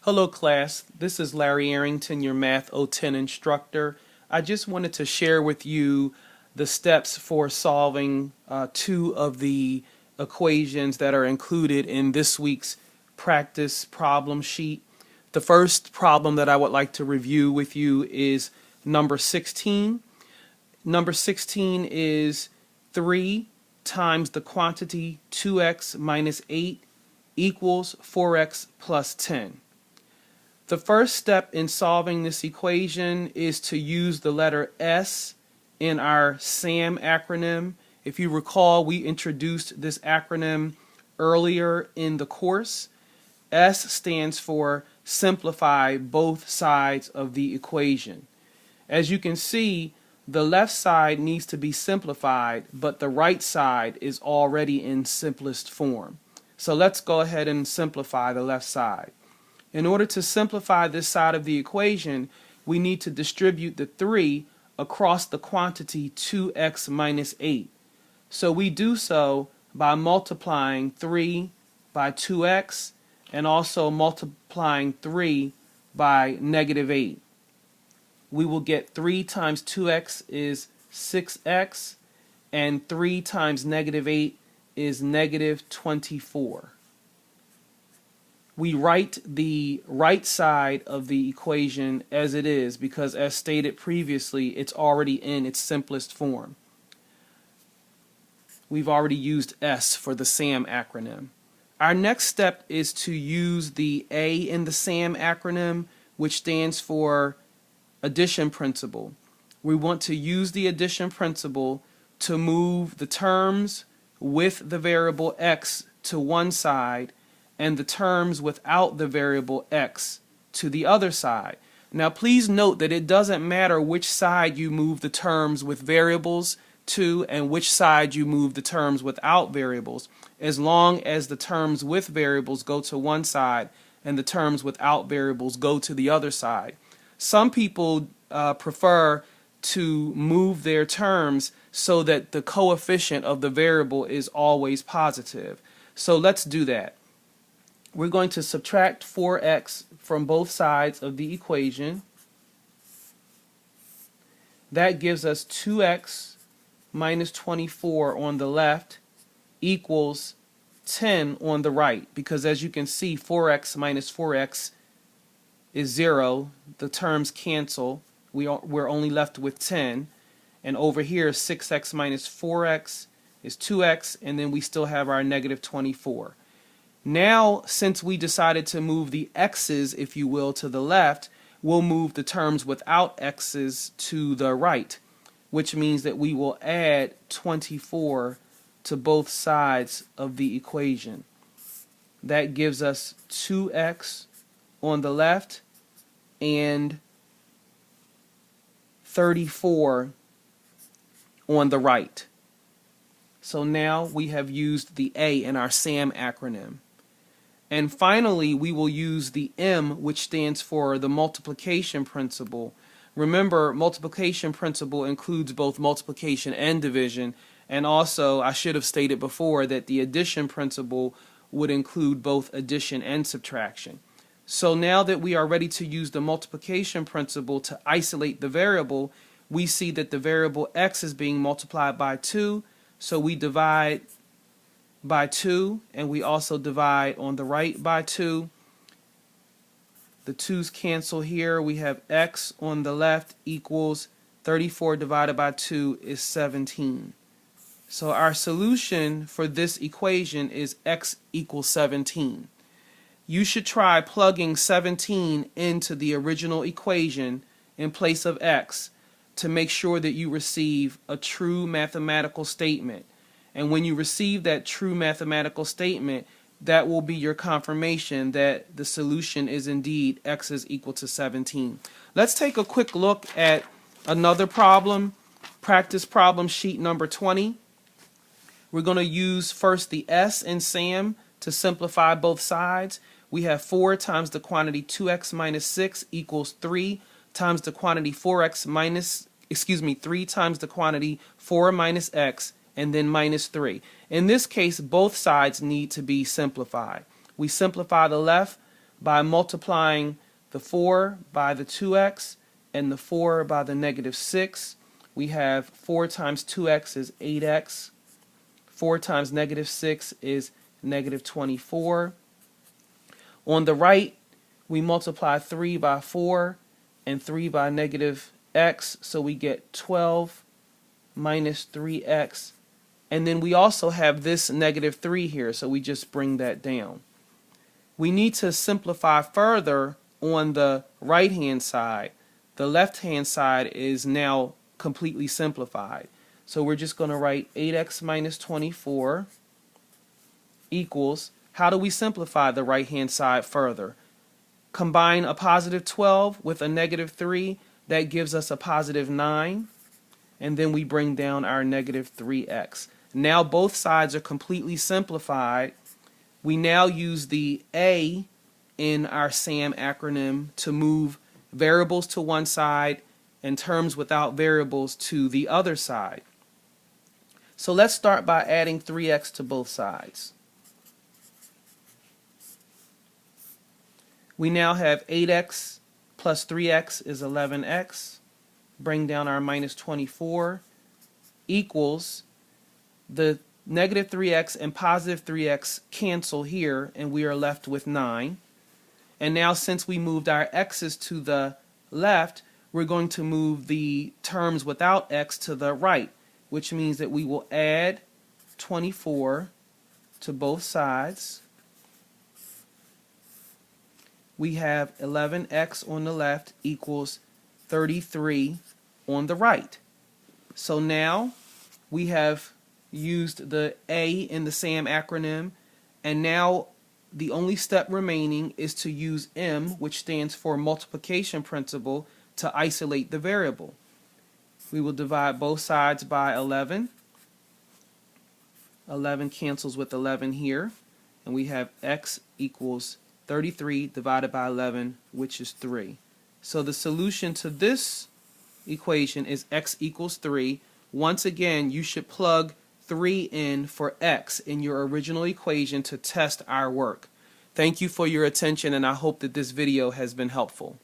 Hello class, this is Larry Arrington, your Math 010 instructor. I just wanted to share with you the steps for solving two of the equations that are included in this week's practice problem sheet. The first problem that I would like to review with you is number 16. Number 16 is 3 times the quantity 2x minus 8 equals 4x plus 10. The first step in solving this equation is to use the letter S in our SAM acronym. If you recall, we introduced this acronym earlier in the course. S stands for simplify both sides of the equation. As you can see, the left side needs to be simplified, but the right side is already in simplest form. So let's go ahead and simplify the left side. In order to simplify this side of the equation, we need to distribute the 3 across the quantity 2x minus 8. So we do so by multiplying 3 by 2x and also multiplying 3 by negative 8. We will get 3 times 2x is 6x, and 3 times negative 8 is negative 24. We write the right side of the equation as it is because, as stated previously, it's already in its simplest form. We've already used S for the SAM acronym. Our next step is to use the A in the SAM acronym, which stands for addition principle. We want to use the addition principle to move the terms with the variable x to one side and the terms without the variable x to the other side. Now please note that it doesn't matter which side you move the terms with variables to and which side you move the terms without variables, as long as the terms with variables go to one side and the terms without variables go to the other side. Some people prefer to move their terms so that the coefficient of the variable is always positive. So let's do that. We're going to subtract 4x from both sides of the equation. That gives us 2x minus 24 on the left equals 10 on the right, because as you can see, 4x minus 4x is 0. The terms cancel. We're only left with 10. And over here, 6x minus 4x is 2x, and then we still have our negative 24. Now, since we decided to move the x's, if you will, to the left, we'll move the terms without x's to the right, which means that we will add 24 to both sides of the equation. That gives us 2x on the left and 34 on the right. So now we have used the A in our SAM acronym. And finally, we will use the M, which stands for the multiplication principle. Remember, multiplication principle includes both multiplication and division, and also I should have stated before that the addition principle would include both addition and subtraction. So now that we are ready to use the multiplication principle to isolate the variable, we see that the variable x is being multiplied by 2, so we divide by 2, and we also divide on the right by 2. The 2's cancel here. We have x on the left equals 34 divided by 2 is 17. So our solution for this equation is x equals 17. You should try plugging 17 into the original equation in place of x to make sure that you receive a true mathematical statement. And when you receive that true mathematical statement, that will be your confirmation that the solution is indeed x is equal to 17. Let's take a quick look at another problem, practice problem sheet number 20. We're going to use first the S in SAM to simplify both sides. We have 4 times the quantity 2x minus 6 equals 3 times the quantity 3 times the quantity 4 minus x, and then minus 3. In this case, both sides need to be simplified. We simplify the left by multiplying the 4 by the 2x and the 4 by the -6, we have 4 times 2x is 8x. 4 times -6 is -24. On the right, we multiply 3 by 4 and 3 by -x, so we get 12 minus 3x. And then we also have this -3 here, so we just bring that down. We need to simplify further on the right-hand side. The left-hand side is now completely simplified. So we're just going to write 8x minus 24 equals, how do we simplify the right-hand side further? Combine a positive 12 with a -3, that gives us a positive 9, and then we bring down our -3x. Now both sides are completely simplified. We now use the A in our SAM acronym to move variables to one side and terms without variables to the other side. So let's start by adding 3x to both sides. We now have 8x plus 3x is 11x. Bring down our minus 24 equals the -3x and positive 3x cancel here, and we are left with 9. And now since we moved our x's to the left, we're going to move the terms without x to the right, which means that we will add 24 to both sides. We have 11x on the left equals 33 on the right. So now we have used the A in the SAM acronym, and now the only step remaining is to use M, which stands for multiplication principle, to isolate the variable. We will divide both sides by 11. 11 cancels with 11 here, and we have x equals 33 divided by 11, which is 3. So the solution to this equation is x equals 3. Once again, you should plug 3 in for x in your original equation to test our work. Thank you for your attention, and I hope that this video has been helpful.